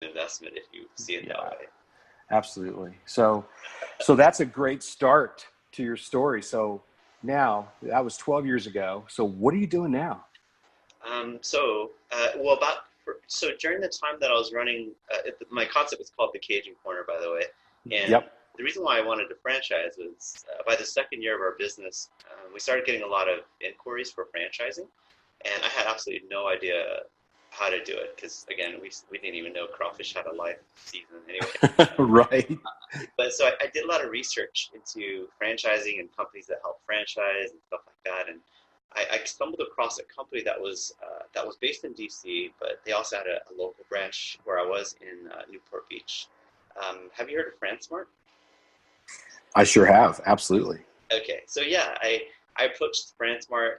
investment if you see it that way. Absolutely. So that's a great start to your story. So now that was 12 years ago. So what are you doing now? So during the time that I was running, my concept was called the Cajun Corner, by the way. And Yep. the reason why I wanted to franchise was by the second year of our business, we started getting a lot of inquiries for franchising, and I had absolutely no idea how to do it because, again, we didn't even know crawfish had a life season anyway. Right. But so I did a lot of research into franchising and companies that help franchise and stuff like that, and I stumbled across a company that was based in DC, but they also had a local branch where I was in Newport Beach. Have you heard of Fransmart? I sure have. Absolutely. Okay, so yeah, I approached Fransmart.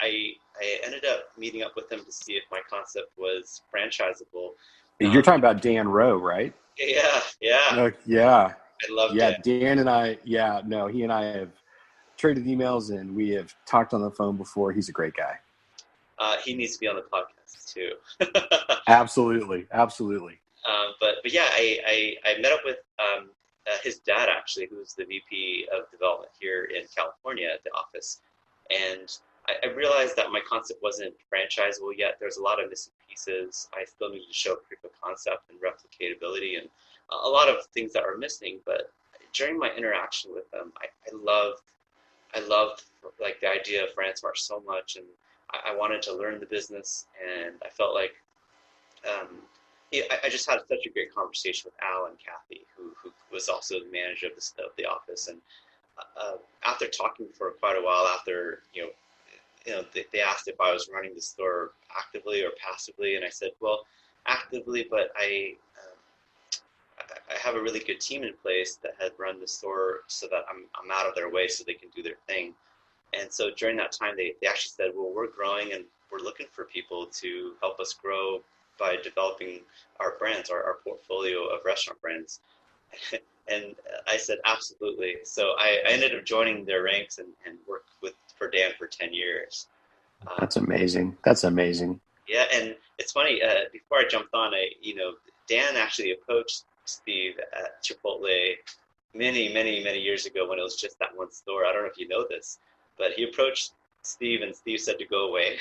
I ended up meeting up with them to see if my concept was franchisable. You're talking about Dan Rowe, right? Yeah. Yeah. I loved it. Dan and I. Yeah, no, he and I have traded emails and we have talked on the phone before. He's a great guy. He needs to be on the podcast too. Absolutely. But yeah, I met up with his dad actually, who's the VP of development here in California at the office, and I realized that my concept wasn't franchisable yet. There's a lot of missing pieces. I still needed to show proof of concept and replicatability and a lot of things that were missing. But during my interaction with them, I loved like the idea of Fransmart so much, and I wanted to learn the business, and I felt like I just had such a great conversation with Al and Kathy, who was also the manager of the office, and after talking for quite a while, after they asked if I was running the store actively or passively, and I said, well, actively, but I have a really good team in place that had run the store so that I'm out of their way so they can do their thing. And so during that time, they actually said, well, we're growing and we're looking for people to help us grow by developing our brands, our portfolio of restaurant brands. And I said, absolutely. So I ended up joining their ranks and worked for Dan for 10 years. That's amazing. Yeah, and it's funny, before I jumped on, Dan actually approached Steve at Chipotle many years ago when it was just that one store. I don't know if you know this, but he approached Steve and Steve said to go away.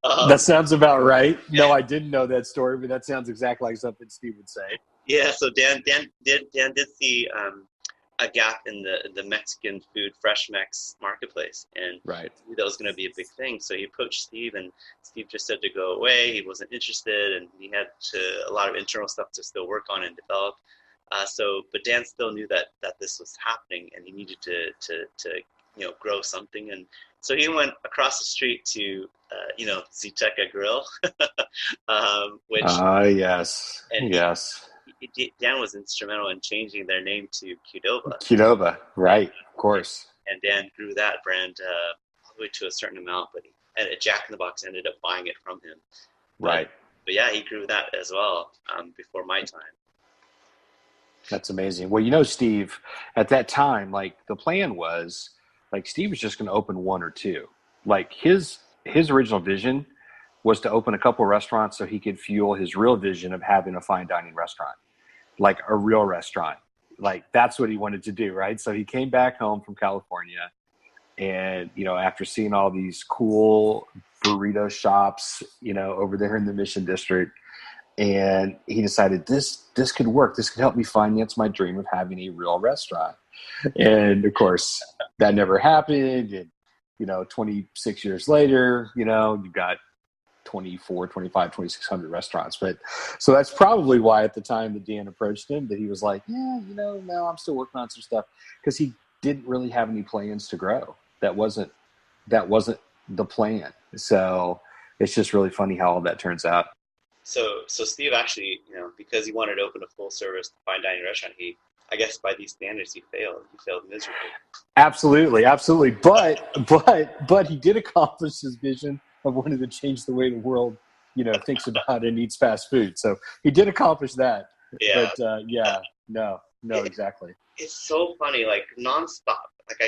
That sounds about right. No, I didn't know that story, but that sounds exactly like something Steve would say. Yeah, so Dan did see a gap in the Mexican food, Fresh Mex marketplace, and right. that was going to be a big thing. So he approached Steve, and Steve just said to go away. He wasn't interested, and he had a lot of internal stuff to still work on and develop. But Dan still knew that this was happening, and he needed to grow something. And so he went across the street to Ziteca Grill, which yes. Dan was instrumental in changing their name to Qdoba. Qdoba, right, of course. And Dan grew that brand all the way to a certain amount, but Jack in the Box ended up buying it from him. Right. But yeah, he grew that as well before my time. That's amazing. Well, Steve, at that time, like the plan was, like Steve was just going to open one or two. Like his original vision was to open a couple restaurants so he could fuel his real vision of having a fine dining restaurant, like a real restaurant. Like that's what he wanted to do, right? So he came back home from California and, after seeing all these cool burrito shops, over there in the Mission District, and he decided this could work. This could help me finance my dream of having a real restaurant. And of course that never happened. And, 26 years later, you've got 24, 25, 2,600 restaurants. But so that's probably why at the time that Dan approached him, that he was like, yeah, no, I'm still working on some stuff, because he didn't really have any plans to grow. That wasn't the plan. So it's just really funny how all that turns out. So Steve actually, because he wanted to open a full service fine dining restaurant, I guess by these standards, he failed. He failed miserably. Absolutely. But he did accomplish his vision of wanting to change the way the world, thinks about and eats fast food. So he did accomplish that. Yeah. But exactly. It's so funny, like nonstop. Like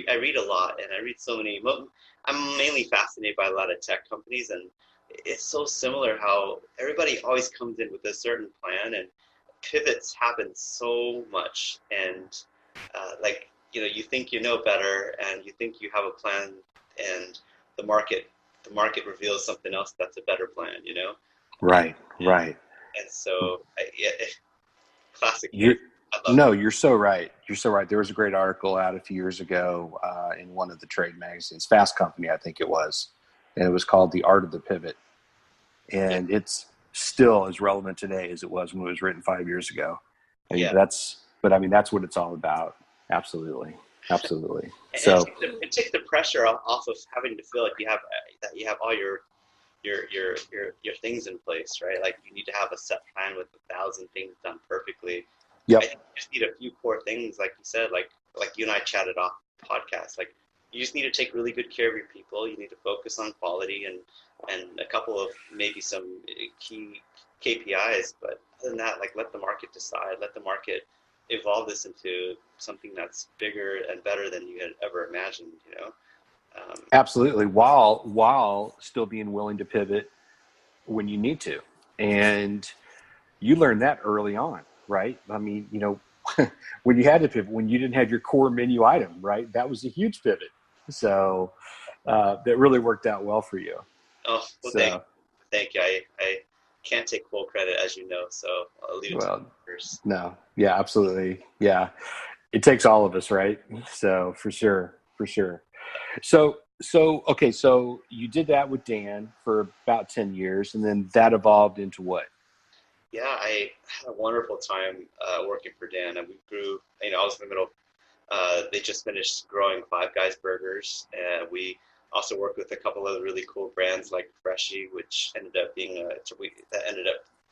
I read a lot, and I read so many. I'm mainly fascinated by a lot of tech companies, and it's so similar how everybody always comes in with a certain plan, and pivots happen so much. And like, you think you know better, and you think you have a plan, and the market reveals something else that's a better plan. Right, And, right. and so, classic You case. I love No, you're so right. You're so right. There was a great article out a few years ago in one of the trade magazines, Fast Company, I think it was, and it was called "The Art of the Pivot," it. and it's still as relevant today as it was when it was written 5 years ago. And Yeah. but I mean, that's what it's all about. Absolutely, absolutely. And So, it takes the pressure off of having to feel like you have all your things in place, right? Like, you need to have a set plan with 1,000 things done perfectly. yep, I think you just need a few core things, like you said, like you and I chatted off the podcast. Like, you just need to take really good care of your people. You need to focus on quality and a couple of maybe some key KPIs. But other than that, like, let the market decide. Let the market evolve this into something that's bigger and better than you had ever imagined. absolutely. While still being willing to pivot when you need to, and you learned that early on, right? I mean, when you had to pivot, when you didn't have your core menu item, right? That was a huge pivot. So that really worked out well for you. Oh, well, So, thank you. I can't take full credit, as you know, so I'll leave it to you first. no, yeah, absolutely. Yeah. It takes all of us, right? So for sure, for sure. Okay. So you did that with Dan for about 10 years, and then that evolved into what? Yeah, I had a wonderful time working for Dan, and we grew. I was in the middle. They just finished growing Five Guys burgers. We also worked with a couple of really cool brands like Freshie, which ended up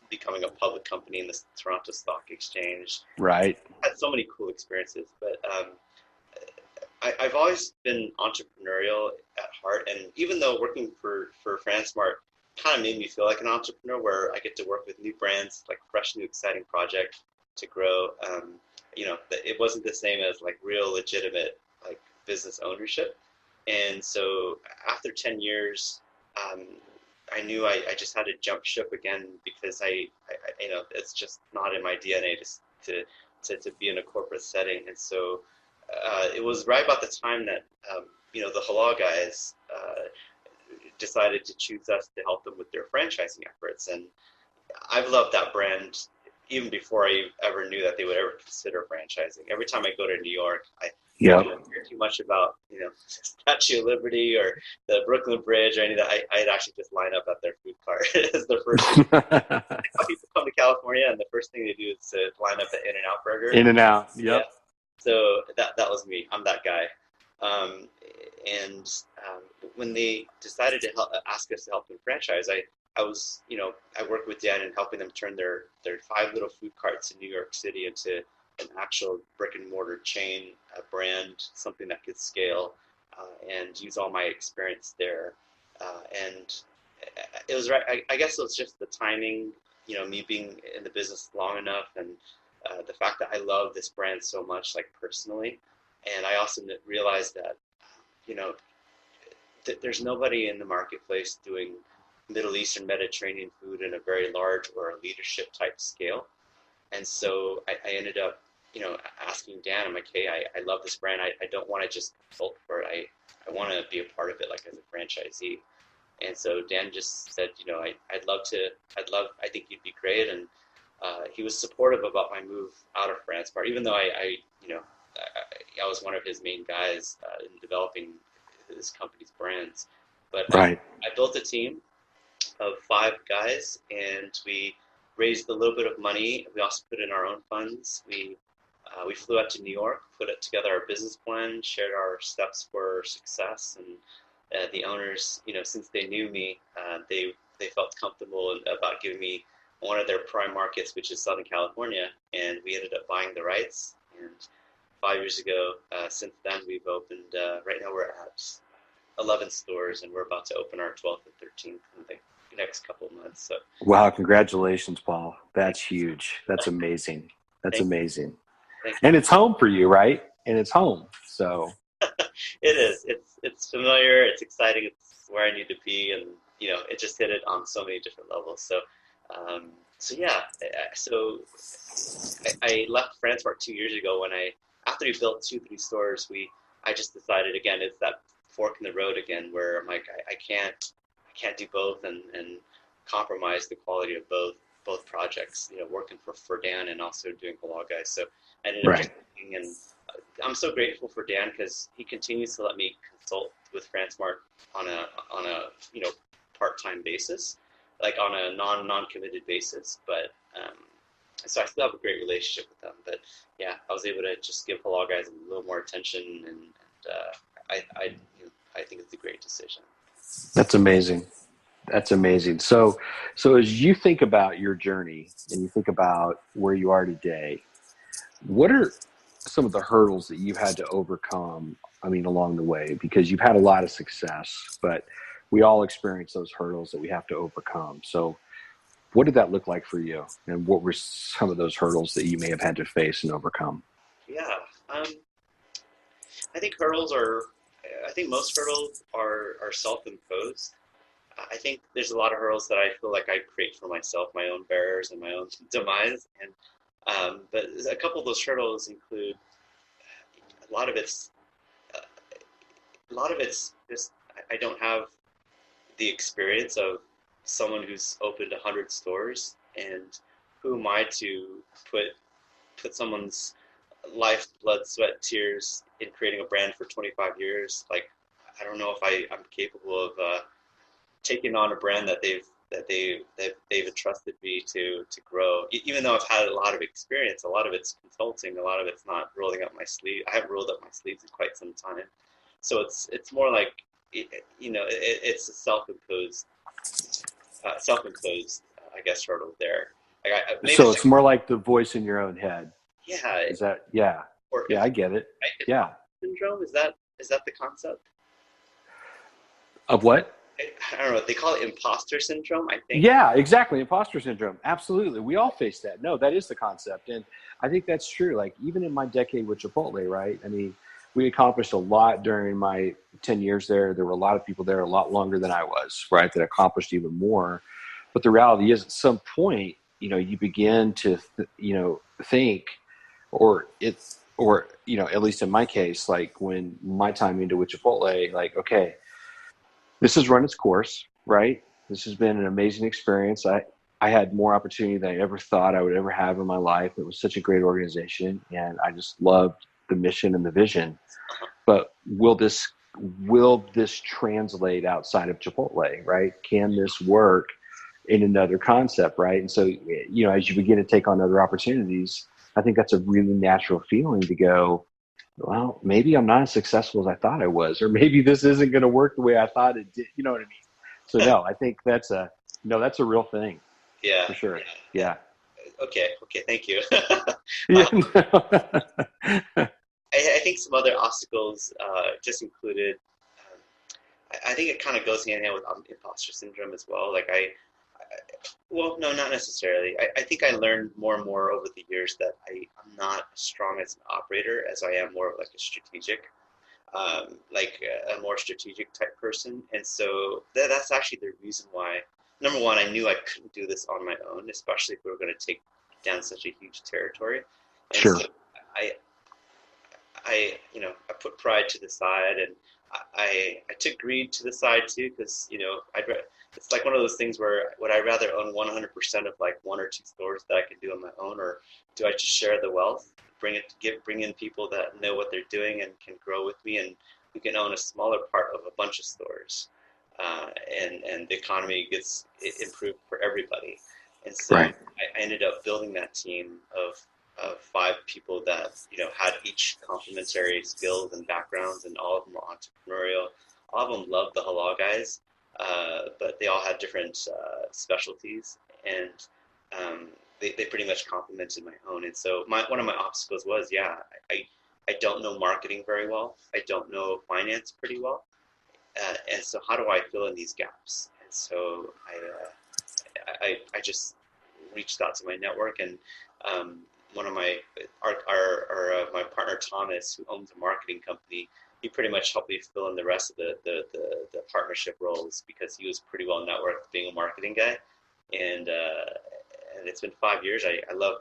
becoming a public company in the Toronto Stock Exchange. Right. Had so many cool experiences, but I've always been entrepreneurial at heart, and even though working for Fransmart kind of made me feel like an entrepreneur, where I get to work with new brands, like fresh, new, exciting project to grow. It wasn't the same as like real, legitimate like business ownership. And so after 10 years, I knew I just had to jump ship again, because it's just not in my DNA to be in a corporate setting. And so it was right about the time that the Halal Guys decided to choose us to help them with their franchising efforts. And I've loved that brand even before I ever knew that they would ever consider franchising. Every time I go to New York, I Yep. don't hear too much about Statue of Liberty or the Brooklyn Bridge or any of that. I'd actually just line up at their food cart as their first thing. People come to California, and the first thing they do is to line up at In-N-Out Burger. In-N-Out. Yep. Yeah. So that was me. I'm that guy. When they decided to ask us to help them franchise, I was, I worked with Dan in helping them turn their 5 little food carts in New York City into an actual brick and mortar chain, a brand, something that could scale, and use all my experience there. And it was right. I guess it was just the timing, me being in the business long enough, and the fact that I love this brand so much, like personally. And I also realized that, there's nobody in the marketplace doing Middle Eastern Mediterranean food in a very large or a leadership type scale. And so I ended up, asking Dan, I'm like, hey, I love this brand. I don't want to just consult for it. I want to be a part of it, like as a franchisee. And so Dan just said, I think you'd be great. And he was supportive about my move out of Fransmart, even though I was one of his main guys in developing his company's brands. But Right. I built a team of 5 guys, and we raised a little bit of money. We also put in our own funds. We flew out to New York, put together our business plan, shared our steps for success, and the owners, since they knew me, they felt comfortable about giving me one of their prime markets, which is Southern California, and we ended up buying the rights. And 5 years ago, since then, we've opened. Right now, we're at 11 stores, and we're about to open our 12th and 13th in the next couple of months. So, Wow. Congratulations, Paul. That's huge. That's amazing. That's amazing. And it's home for you, right? And it's home. So it is. It's familiar. It's exciting. It's where I need to be, and it just hit it on so many different levels. So, yeah, so I left Fransmart 2 years ago after we built 3 stores, I just decided again, it's that fork in the road again, where I'm like, I can't do both and compromise the quality of both projects, working for Dan and also doing Halal Guys. So I ended up just thinking, and I'm so grateful for Dan because he continues to let me consult with Fransmart on a part-time basis, like on a non-committed basis. But so I still have a great relationship with them. But yeah, I was able to just give Halal Guys a little more attention, and I think it's a great decision. That's amazing. That's amazing. So as you think about your journey and you think about where you are today, what are some of the hurdles that you've had to overcome, along the way? Because you've had a lot of success, but we all experience those hurdles that we have to overcome. So what did that look like for you? And what were some of those hurdles that you may have had to face and overcome? Yeah. I think most hurdles are self-imposed. I think there's a lot of hurdles that I feel like I create for myself, my own barriers and my own demise. And but a couple of those hurdles include a lot of it's just I don't have the experience of someone who's opened 100 stores, and who am I to put someone's life, blood, sweat, tears in creating a brand for 25 years. Like, I don't know if I'm capable of taking on a brand that they've entrusted me to grow. Even though I've had a lot of experience, a lot of it's consulting, a lot of it's not rolling up my sleeve. I haven't rolled up my sleeves in quite some time, so it's more like it's a self-imposed, I guess, hurdle there. So it's more like the voice in your own head. Yeah. Is that, yeah. Or yeah, I get it. Yeah. Syndrome, is that the concept? Of what? I don't know. They call it imposter syndrome, I think. Yeah, exactly. Imposter syndrome. Absolutely. We all face that. No, that is the concept. And I think that's true. Like, even in my decade with Chipotle, right? We accomplished a lot during my 10 years there. There were a lot of people there a lot longer than I was, right, that accomplished even more. But the reality is, at some point, you begin to, think, or at least in my case, like when my time into with Chipotle, like, okay, this has run its course, right? This has been an amazing experience. I had more opportunity than I ever thought I would ever have in my life. It was such a great organization, and I just loved the mission and the vision. But will this translate outside of Chipotle, right? Can this work in another concept, right? And so, as you begin to take on other opportunities, I think that's a really natural feeling to go, well, maybe I'm not as successful as I thought I was, or maybe this isn't going to work the way I thought it did. You know what I mean? So no, I think that's a real thing. Yeah, for sure. Yeah. Okay. Thank you. Yeah. I think some other obstacles just included. I think it kind of goes hand in hand with imposter syndrome as well. Like well, no, not necessarily. I think I learned more and more over the years that I'm not as strong as an operator as I am more of like a strategic, a more strategic type person. And so that's actually the reason why, number one, I knew I couldn't do this on my own, especially if we were going to take down such a huge territory. And sure. So I put pride to the side, and I took greed to the side too, because it's like one of those things where would I rather own 100% of like 1 or 2 stores that I can do on my own, or do I just share the wealth, bring in people that know what they're doing and can grow with me, and we can own a smaller part of a bunch of stores, and the economy gets improved for everybody. And so right. I ended up building that team of 5 people that had each complementary skills and backgrounds, and all of them were entrepreneurial. All of them loved the Halal Guys, but they all had different specialties, and they pretty much complemented my own. And so one of my obstacles was, I don't know marketing very well. I don't know finance pretty well, and so how do I fill in these gaps? And so I just reached out to my network, and one of my partner Thomas, who owns a marketing company, he pretty much helped me fill in the rest of the partnership roles because he was pretty well networked being a marketing guy. And it's been 5 years. I love